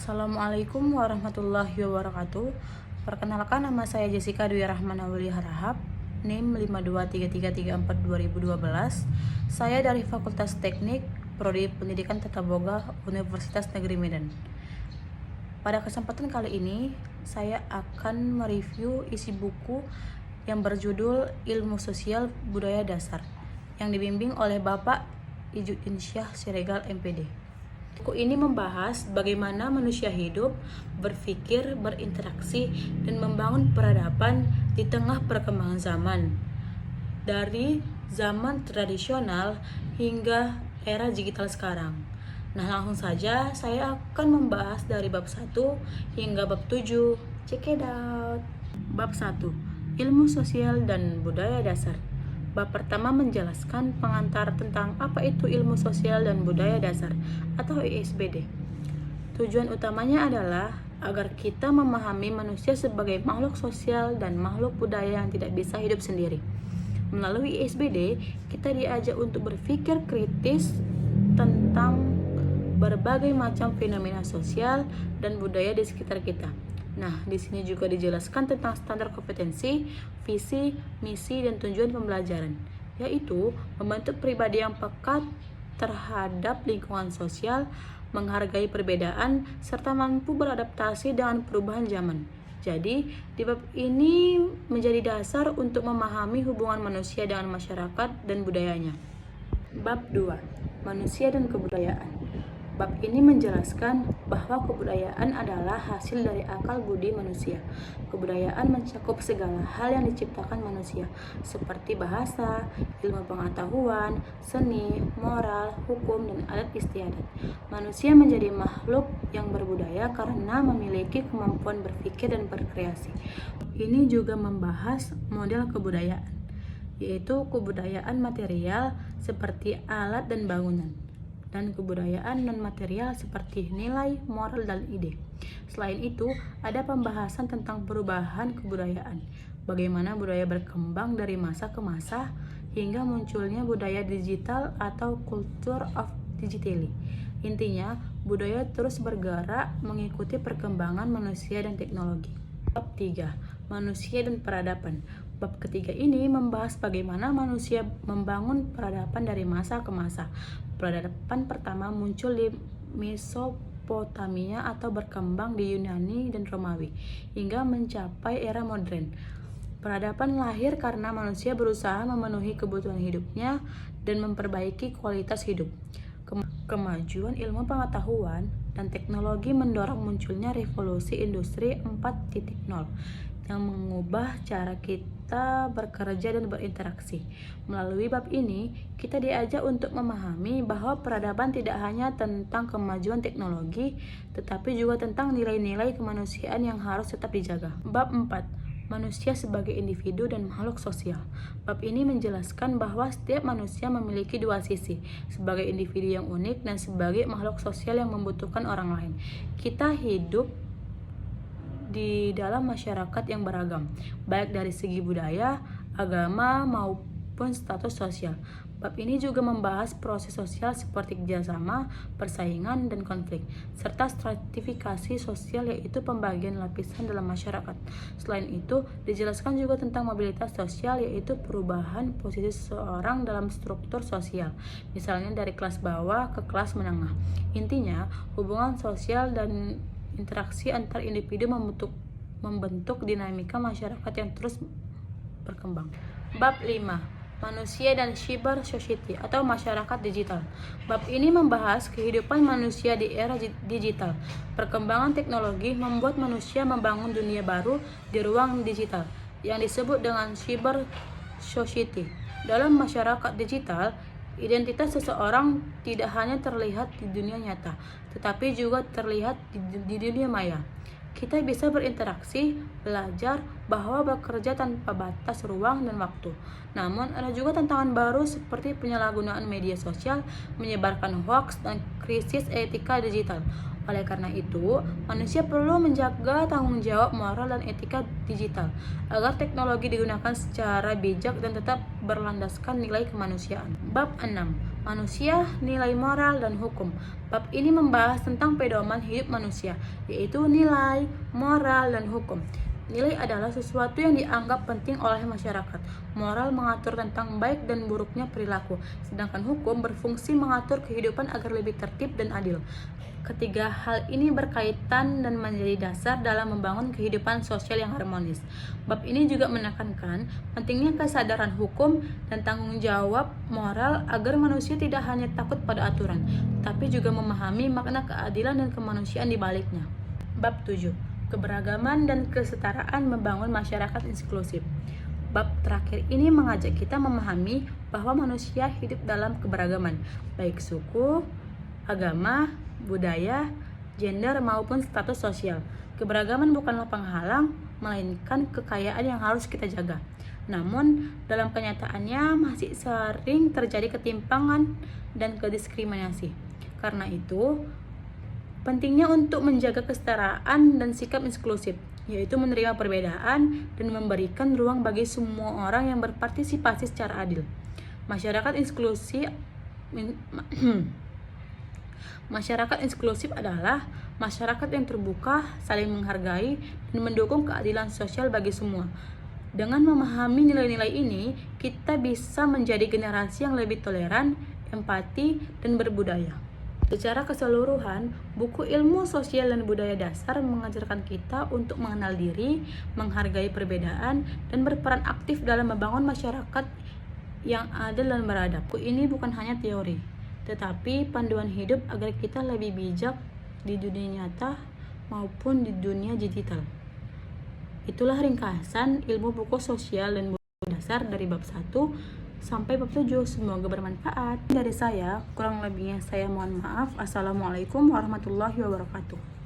Assalamualaikum warahmatullahi wabarakatuh. Perkenalkan, nama saya Jessica Dwi Rahmana Wali Harahap, NIM 5233342012. Saya dari Fakultas Teknik, Prodi Pendidikan Tata Boga, Universitas Negeri Medan. Pada kesempatan kali ini, saya akan mereview isi buku yang berjudul Ilmu Sosial Budaya Dasar, yang dibimbing oleh Bapak Ijuddin Syah Siregar, MPD. Buku ini membahas bagaimana manusia hidup, berpikir, berinteraksi, dan membangun peradaban di tengah perkembangan zaman, dari zaman tradisional hingga era digital sekarang. Nah, langsung saja saya akan membahas dari bab 1 hingga bab 7. Check it out. Bab 1. Ilmu Sosial dan Budaya Dasar. Bab pertama menjelaskan pengantar tentang apa itu ilmu sosial dan budaya dasar atau ISBD. Tujuan utamanya adalah agar kita memahami manusia sebagai makhluk sosial dan makhluk budaya yang tidak bisa hidup sendiri. Melalui ISBD, kita diajak untuk berpikir kritis tentang berbagai macam fenomena sosial dan budaya di sekitar kita. Nah, di sini juga dijelaskan tentang standar kompetensi, visi, misi, dan tujuan pembelajaran, yaitu membentuk pribadi yang peka terhadap lingkungan sosial, menghargai perbedaan, serta mampu beradaptasi dengan perubahan zaman. Jadi, di bab ini menjadi dasar untuk memahami hubungan manusia dengan masyarakat dan budayanya. Bab 2. Manusia dan Kebudayaan. Bab ini menjelaskan bahwa kebudayaan adalah hasil dari akal budi manusia. Kebudayaan mencakup segala hal yang diciptakan manusia, seperti bahasa, ilmu pengetahuan, seni, moral, hukum, dan adat istiadat. Manusia menjadi makhluk yang berbudaya karena memiliki kemampuan berpikir dan berkreasi. Ini juga membahas model kebudayaan, yaitu kebudayaan material seperti alat dan bangunan, dan kebudayaan non-material seperti nilai, moral, dan ide. Selain itu, ada pembahasan tentang perubahan kebudayaan, bagaimana budaya berkembang dari masa ke masa, hingga munculnya budaya digital atau culture of digitally. Intinya, budaya terus bergerak mengikuti perkembangan manusia dan teknologi. Bab 3. Manusia dan Peradaban. Bab ketiga ini membahas bagaimana manusia membangun peradaban dari masa ke masa. Peradaban pertama muncul di Mesopotamia atau berkembang di Yunani dan Romawi hingga mencapai era modern. Peradaban lahir karena manusia berusaha memenuhi kebutuhan hidupnya dan memperbaiki kualitas hidup. Kemajuan ilmu pengetahuan dan teknologi mendorong munculnya revolusi industri 4.0 yang mengubah cara kita bekerja dan berinteraksi. Melalui bab ini, kita diajak untuk memahami bahwa peradaban tidak hanya tentang kemajuan teknologi, tetapi juga tentang nilai-nilai kemanusiaan yang harus tetap dijaga. Bab 4. Manusia sebagai individu dan makhluk sosial. Bab ini menjelaskan bahwa setiap manusia memiliki dua sisi, sebagai individu yang unik dan sebagai makhluk sosial yang membutuhkan orang lain. Kita hidup di dalam masyarakat yang beragam, baik dari segi budaya, agama, maupun status sosial. Bab ini juga membahas proses sosial seperti kerjasama, persaingan, dan konflik, serta stratifikasi sosial, yaitu pembagian lapisan dalam masyarakat. Selain itu, dijelaskan juga tentang mobilitas sosial, yaitu perubahan posisi seseorang dalam struktur sosial, misalnya dari kelas bawah ke kelas menengah. Intinya, hubungan sosial dan interaksi antar individu membentuk dinamika masyarakat yang terus berkembang. Bab 5. Manusia dan Cyber Society atau masyarakat digital. Bab ini membahas kehidupan manusia di era digital. Perkembangan teknologi membuat manusia membangun dunia baru di ruang digital yang disebut dengan Cyber Society. Dalam masyarakat digital, identitas seseorang tidak hanya terlihat di dunia nyata, tetapi juga terlihat di dunia maya. Kita bisa berinteraksi, belajar, bahwa bekerja tanpa batas ruang dan waktu. Namun, ada juga tantangan baru seperti penyalahgunaan media sosial, menyebarkan hoaks, dan krisis etika digital. Oleh karena itu, manusia perlu menjaga tanggung jawab moral dan etika digital agar teknologi digunakan secara bijak dan tetap berlandaskan nilai kemanusiaan. Bab 6. Manusia, nilai moral dan hukum. Bab ini membahas tentang pedoman hidup manusia, yaitu nilai, moral, dan hukum. Nilai adalah sesuatu yang dianggap penting oleh masyarakat. Moral mengatur tentang baik dan buruknya perilaku, sedangkan hukum berfungsi mengatur kehidupan agar lebih tertib dan adil. Ketiga hal ini berkaitan dan menjadi dasar dalam membangun kehidupan sosial yang harmonis. Bab ini juga menekankan pentingnya kesadaran hukum dan tanggung jawab moral agar manusia tidak hanya takut pada aturan, tapi juga memahami makna keadilan dan kemanusiaan di baliknya. Bab 7. Keberagaman dan kesetaraan membangun masyarakat inklusif. Bab terakhir ini mengajak kita memahami bahwa manusia hidup dalam keberagaman, baik suku, agama, budaya, gender maupun status sosial. Keberagaman bukanlah penghalang, melainkan kekayaan yang harus kita jaga. Namun, dalam kenyataannya masih sering terjadi ketimpangan dan kediskriminasi. Karena itu, pentingnya untuk menjaga kesetaraan dan sikap inklusif, yaitu menerima perbedaan dan memberikan ruang bagi semua orang yang berpartisipasi secara adil. Masyarakat inklusif adalah masyarakat yang terbuka, saling menghargai, dan mendukung keadilan sosial bagi semua. Dengan memahami nilai-nilai ini, kita bisa menjadi generasi yang lebih toleran, empati, dan berbudaya. Secara keseluruhan, buku Ilmu Sosial dan Budaya Dasar mengajarkan kita untuk mengenal diri, menghargai perbedaan, dan berperan aktif dalam membangun masyarakat yang adil dan beradab. Buku ini bukan hanya teori, tetapi panduan hidup agar kita lebih bijak di dunia nyata maupun di dunia digital. Itulah ringkasan ilmu buku sosial dan budaya dasar dari bab 1 sampai bab 7. Semoga bermanfaat. Dari saya, kurang lebihnya saya mohon maaf. Assalamualaikum warahmatullahi wabarakatuh.